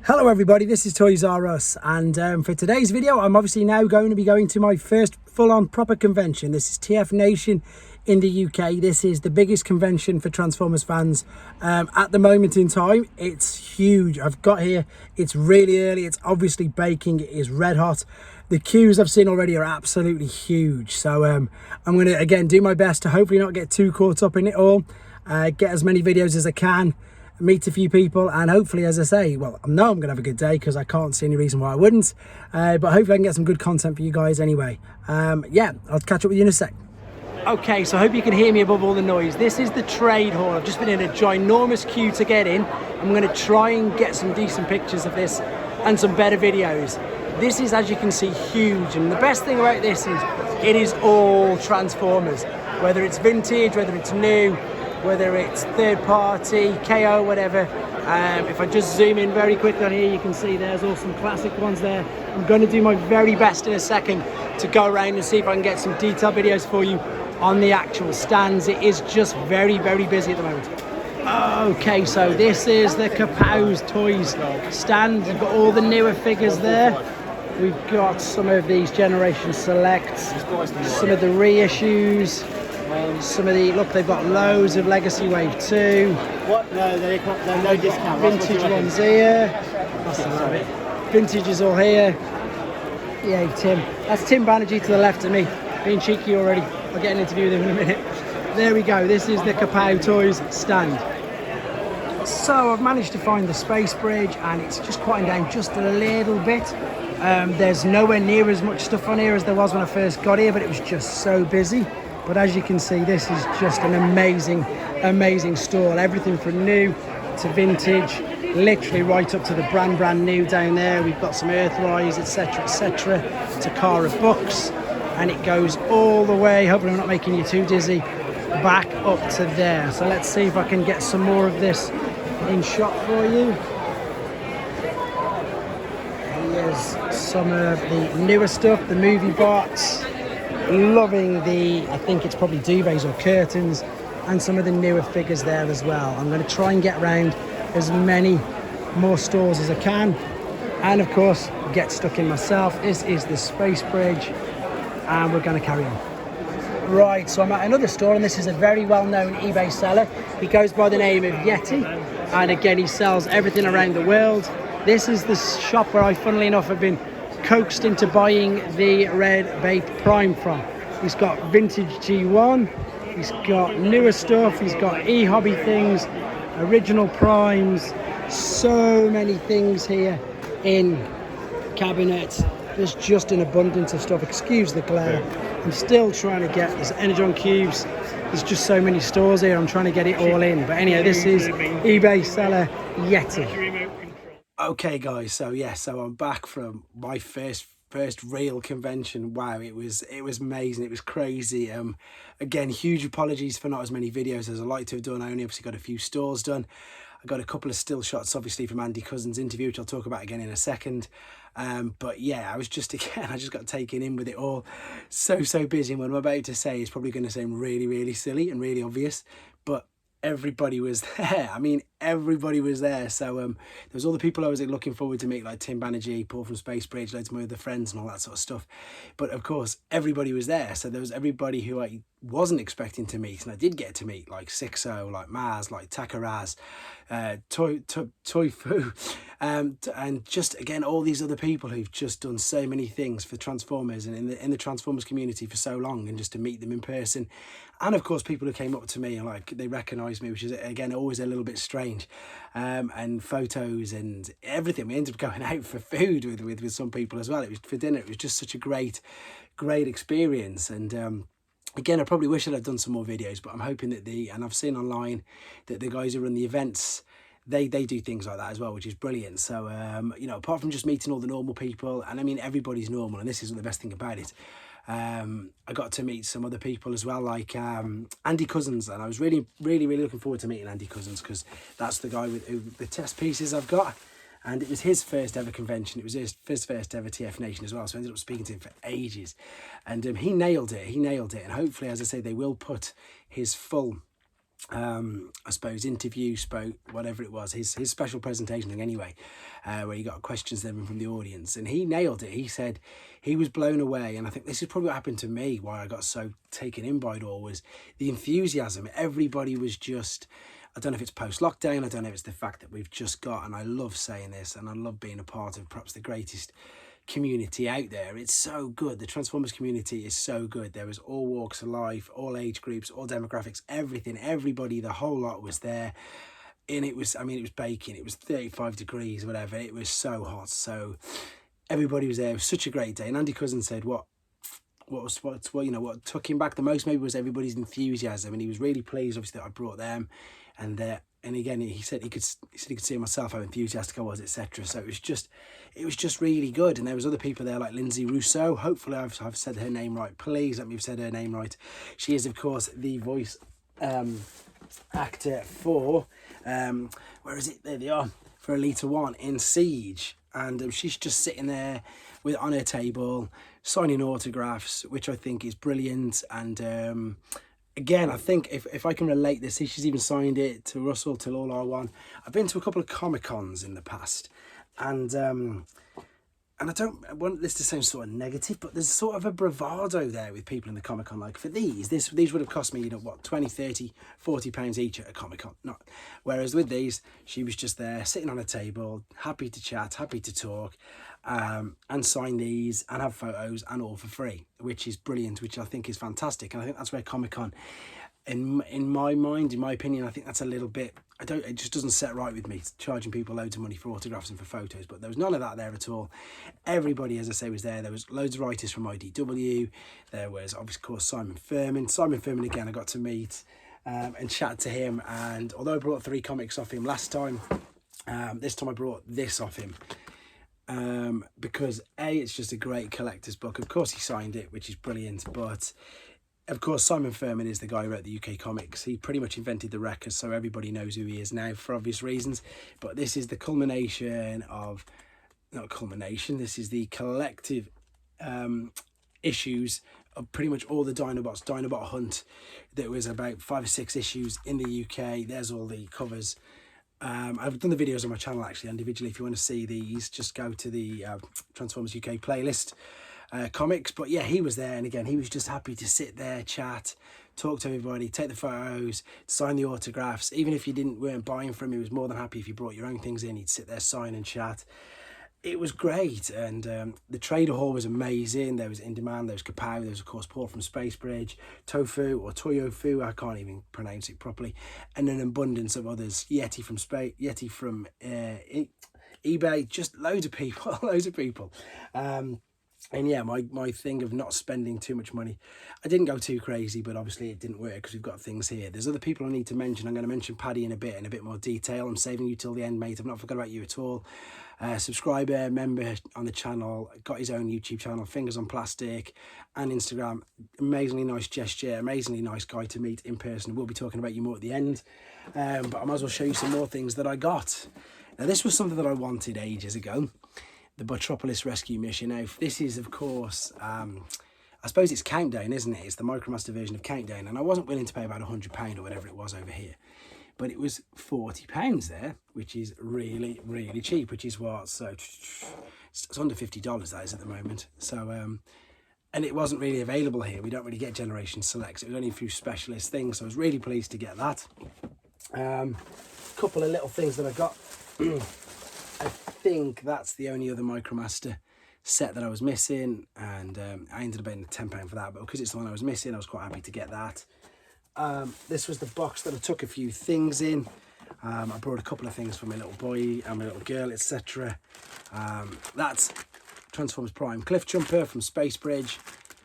Hello everybody, this is Toys R Us, and for today's video I'm obviously now going to be going to my first full-on proper convention. This is tfnation in the UK. This is the biggest convention for Transformers fans at the moment in time. It's huge. I've got here, it's really early, it's obviously baking, it is red hot. The queues I've seen already are absolutely huge, so I'm going to again do my best to hopefully not get too caught up in it all, get as many videos as I can, meet a few people, and hopefully, as I say, well, I know I'm gonna have a good day because I can't see any reason why I wouldn't, but hopefully I can get some good content for you guys anyway. Yeah, I'll catch up with you in a sec. Okay, so I hope you can hear me above all the noise. This is the trade hall. I've just been in a ginormous queue to get in. I'm gonna try and get some decent pictures of this and some better videos. This is, as you can see, huge, and the best thing about this is it is all Transformers, whether it's vintage, whether it's new, whether it's third party, KO, whatever. If I just zoom in very quickly on here, you can see there's all some classic ones there. I'm going to do my very best in a second to go around and see if I can get some detailed videos for you on the actual stands. It is just very, very busy at the moment. Okay, so this is the Kapow's Toys stand. We've got all the newer figures there. We've got some of these Generation Selects, some of the reissues, some of the, look, they've got loads of Legacy Wave 2. What? No, they're no discount. Vintage ones here. Vintage is all here. Yeah, Tim. That's Tim Banerjee to the left of me. Being cheeky already. I'll get an interview with him in a minute. There we go. This is the Kapow Toys stand. So I've managed to find the space bridge, and it's just quieting down just a little bit. There's nowhere near as much stuff on here as there was when I first got here, but it was just so busy. But as you can see, this is just an amazing, amazing stall. Everything from new to vintage, literally right up to the brand new down there. We've got some Earthrise, etc., to Cara books, and it goes all the way, hopefully I'm not making you too dizzy, back up to there. So let's see if I can get some more of this in shot for you. Here's some of the newer stuff, the movie box. Loving the, I think it's probably duvets or curtains, and some of the newer figures there as well. I'm going to try and get around as many more stores as I can, and of course get stuck in myself. This is the space bridge, and we're going to carry on. Right, so I'm at another store, and this is a very well-known eBay seller. He goes by the name of Yeti, and again he sells everything around the world. This is the shop where I, funnily enough, have been coaxed into buying the Red Vape Prime from. He's got vintage G1, he's got newer stuff, he's got e-hobby things, original primes, so many things here in cabinets. There's just an abundance of stuff. Excuse the glare. I'm still trying to get, there's Energon cubes, there's just so many stores here, I'm trying to get it all in. But anyway, this is eBay seller Yeti. Okay guys, so yeah, so I'm back from my first real convention. Wow, it was amazing, it was crazy. Again, huge apologies for not as many videos as I'd like to have done. I only obviously got a few stores done. I got a couple of still shots obviously from Andy Cousin's interview, which I'll talk about again in a second. But yeah, I just got taken in with it all. So busy, and what I'm about to say is probably going to sound really silly and really obvious, but everybody was there. I mean, everybody was there. So there was all the people I was looking forward to meet, like Tim Banerjee, Paul from Space Bridge, loads of my other friends and all that sort of stuff. But of course, everybody was there. So there was everybody who I wasn't expecting to meet, and I did get to meet, like Sixo, like Maz, like Takaraz, Toy Fu, and just again all these other people who've just done so many things for Transformers and in the Transformers community for so long, and just to meet them in person. And of course, people who came up to me and like they recognised me, which is again always a little bit strange, and photos and everything. We ended up going out for food with some people as well. It was for dinner. It was just such a great experience. And again, I probably wish I'd done some more videos, but I'm hoping that and I've seen online that the guys who run the events, they do things like that as well, which is brilliant. So you know, apart from just meeting all the normal people, and I mean everybody's normal, and this is the best thing about it, I got to meet some other people as well, like Andy Cousins, and I was really looking forward to meeting Andy Cousins, because that's the guy with the test pieces I've got, and it was his first ever convention. It was his first ever TFnation as well, so I ended up speaking to him for ages, and he nailed it, and hopefully, as I say, they will put his full I suppose interview, spoke, whatever it was, his special presentation thing anyway, where he got questions then from the audience, and he nailed it. He said he was blown away, and I think this is probably what happened to me, why I got so taken in by it all, was the enthusiasm. Everybody was just, I don't know if it's post-lockdown, I don't know if it's the fact that we've just got, and I love saying this, and I love being a part of perhaps the greatest community out there. It's so good. The Transformers community is so good. There was all walks of life, all age groups, all demographics, everything, everybody, the whole lot was there. And it was, I mean, it was baking. It was 35 degrees, whatever. It was so hot. So everybody was there. It was such a great day. And Andy Cousin said what took him back the most maybe was everybody's enthusiasm, and he was really pleased obviously that I brought them, and again he said he could see myself how enthusiastic I was, etc. So it was just really good. And there was other people there like Lindsay Rousseau. Hopefully I've said her name right. Please let me have said her name right. She is of course the voice actor for where is it? There they are, for Elita 1 in Siege, and she's just sitting there on her table signing autographs, which I think is brilliant. And again, I think if I can relate this, she's even signed it to Russell, to All R1. I've been to a couple of Comic-Cons in the past, and I don't want this to sound sort of negative, but there's sort of a bravado there with people in the Comic-Con. Like for these would have cost me, you know, what, 20, 30, 40 pounds each at a Comic-Con. Not, whereas with these, she was just there sitting on a table, happy to chat, happy to talk, and sign these and have photos and all for free, which is brilliant, which I think is fantastic. And I think that's where Comic-Con, in my mind, in my opinion, I think that's a little bit, it just doesn't set right with me, charging people loads of money for autographs and for photos. But there was none of that there at all. Everybody, as I say, was there. There was loads of writers from IDW. There was, of course, Simon Furman again, I got to meet and chat to him. And although I brought 3 comics off him last time, this time I brought this off him. Because it's just a great collector's book. Of course he signed it, which is brilliant, but of course Simon Furman is the guy who wrote the UK comics. He pretty much invented the Wreckers, so everybody knows who he is now for obvious reasons. But this is the culmination of, not culmination, this is the collective issues of pretty much all the Dinobot Hunt. There was about 5 or 6 issues in the UK. There's all the covers. I've done the videos on my channel actually individually. If you want to see these, just go to the Transformers UK playlist comics. But yeah, he was there, and again, he was just happy to sit there, chat, talk to everybody, take the photos, sign the autographs. Even if you weren't buying from him, he was more than happy if you brought your own things in. He'd sit there, sign and chat. It was great. And the trader hall was amazing. There was In Demand, there was Kapow, there was of course Paul from Spacebridge, Tofu or Toyofu, I can't even pronounce it properly, and an abundance of others. Yeti from eBay, just loads of people. And yeah, my thing of not spending too much money, I didn't go too crazy, but obviously it didn't work because we've got things here. There's other people I need to mention. I'm going to mention Paddy in a bit more detail. I'm saving you till the end, mate. I've not forgot about you at all. Subscriber, member on the channel, got his own YouTube channel, Fingers on Plastic, and Instagram. Amazingly nice gesture, amazingly nice guy to meet in person. We'll be talking about you more at the end, but I might as well show you some more things that I got. Now, this was something that I wanted ages ago, the Botropolis Rescue Mission. Now, this is, of course, I suppose it's Countdown, isn't it? It's the Micromaster version of Countdown, and I wasn't willing to pay about £100 or whatever it was over here. But it was £40 there, which is really, really cheap, which is what, so it's under $50 that is at the moment. So, and it wasn't really available here. We don't really get Generation Selects. It was only a few specialist things, so I was really pleased to get that. Couple of little things that I got. I think that's the only other Micromaster set that I was missing, and I ended up paying £10 for that, but because it's the one I was missing, I was quite happy to get that. This was the box that I took a few things in. I brought a couple of things for my little boy and my little girl, etc. That's Transformers Prime Cliff Jumper from Spacebridge,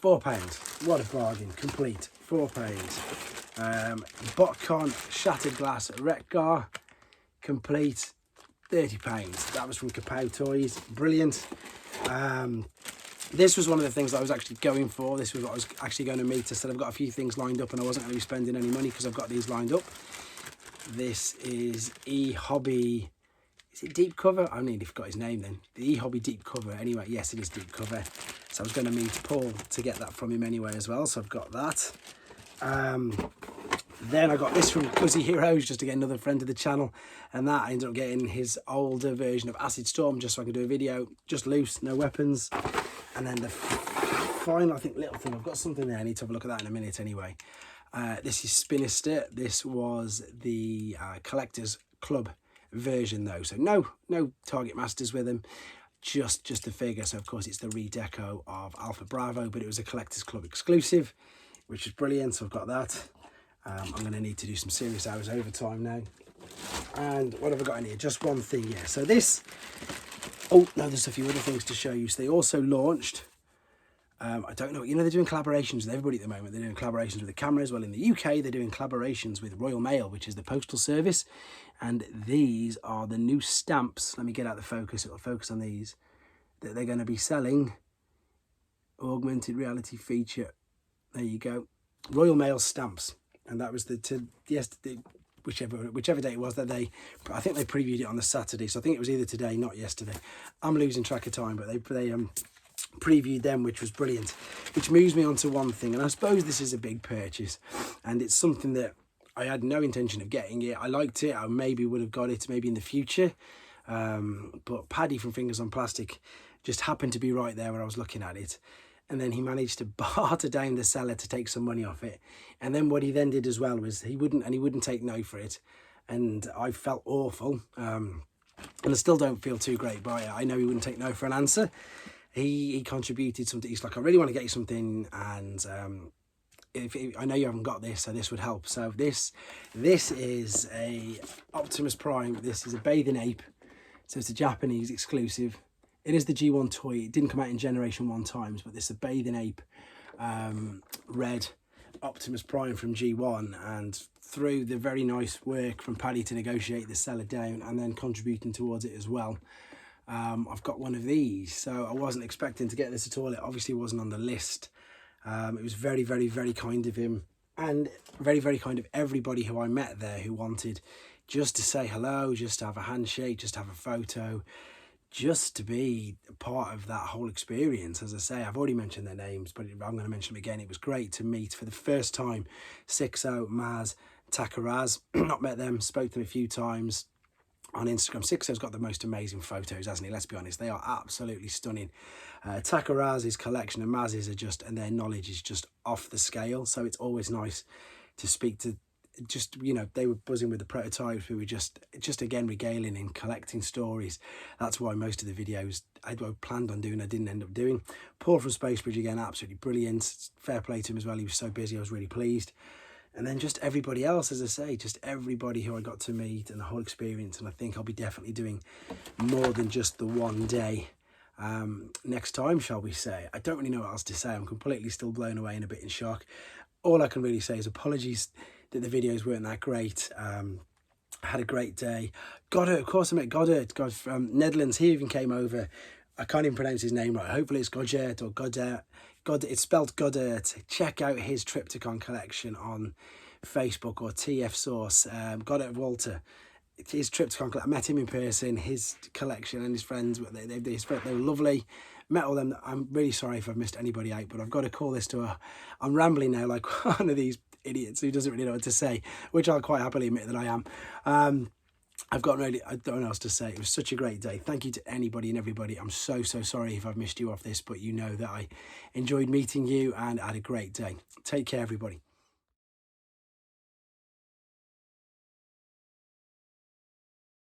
£4. What a bargain, complete, £4. Botcon Shattered Glass Wreck-Gar, complete, £30. That was from Kapow Toys, brilliant. This was one of the things that I was actually going for. This was what I was actually going to meet. I said I've got a few things lined up and I wasn't going to be spending any money because I've got these lined up. This is E-Hobby. Is it Deep Cover? I nearly forgot his name then. The E-Hobby Deep Cover. Anyway, yes, it is Deep Cover. So I was going to meet Paul to get that from him anyway as well. So I've got that. Then I got this from Cuzzy Heroes, just to get another friend of the channel, and that I ended up getting his older version of Acid Storm, just so I can do a video, just loose, no weapons. And then the final, I think, little thing, I've got something there, I need to have a look at that in a minute anyway. This is Spinister. This was the Collector's Club version though, so no Target Masters with him, just the figure. So of course it's the redeco of Alpha Bravo, but it was a Collector's Club exclusive, which is brilliant. So I've got that. I'm going to need to do some serious hours overtime now. And what have I got in here? Just one thing, yeah. So this, oh no, there's a few other things to show you. So they also launched, I don't know, you know, they're doing collaborations with everybody at the moment. They're doing collaborations with the cameras. Well, in the UK, they're doing collaborations with Royal Mail, which is the postal service. And these are the new stamps. Let me get out the focus. It'll focus on these. That they're going to be selling. Augmented reality feature. There you go. Royal Mail stamps. And that was yesterday, whichever day it was that I think they previewed it on the Saturday. So I think it was either today, not yesterday. I'm losing track of time, but they previewed them, which was brilliant. Which moves me on to one thing, and I suppose this is a big purchase, and it's something that I had no intention of getting it. I liked it. I maybe would have got it maybe in the future, but Paddy from Fingers on Plastic just happened to be right there when I was looking at it. And then he managed to barter down the seller to take some money off it. And then what he then did as well was he wouldn't take no for it. And I felt awful. And I still don't feel too great by it. I know he wouldn't take no for an answer. He contributed something. He's like, I really want to get you something, and I know you haven't got this, so this would help. So this is a Optimus Prime. This is a bathing ape. So it's a Japanese exclusive. It is the G1 toy. It didn't come out in Generation 1 times, but this is a bathing ape red Optimus Prime from G1, and through the very nice work from Paddy to negotiate the seller down and then contributing towards it as well, I've got one of these. So I wasn't expecting to get this at all. It obviously wasn't on the list. It was very, very, very kind of him, and very, very kind of everybody who I met there who wanted just to say hello, just to have a handshake, just to have a photo, just to be a part of that whole experience. As I say, I've already mentioned their names, but I'm going to mention them again. It was great to meet for the first time Sixo, Maz, Takaraz. Not met them, spoke to them a few times on Instagram. Sixo's got the most amazing photos, hasn't he? Let's be honest, they are absolutely stunning. Takaraz's collection and Maz's are just, and their knowledge is just off the scale. So it's always nice to speak to, just, you know, they were buzzing with the prototypes. We were just again regaling and collecting stories. That's why most of the videos I planned on doing I didn't end up doing. Paul from Spacebridge, again, absolutely brilliant. Fair play to him as well. He was so busy, I was really pleased. And then just everybody else, as I say, just everybody who I got to meet and the whole experience. And I think I'll be definitely doing more than just the one day next time, shall we say. I don't really know what else to say. I'm completely still blown away and a bit in shock. All I can really say is apologies that the videos weren't that great. I had a great day. Goddard, of course I met Goddard, God from Netherlands. He even came over. I can't even pronounce his name right. Hopefully it's Goddard or Goddard. It's spelled Goddard. Check out his Triptychon collection on Facebook or TF Source. Goddard Walter. His Triptychon collection. I met him in person. His collection and his friends. They were lovely. Met all them. I'm really sorry if I've missed anybody out, but I've got to call this to a. I'm rambling now like one of these idiots who doesn't really know what to say, which I'll quite happily admit that I am. I don't know what else to say. It was such a great day. Thank you to anybody and everybody. I'm so sorry if I've missed you off this, but you know that I enjoyed meeting you and had a great day. Take care, everybody.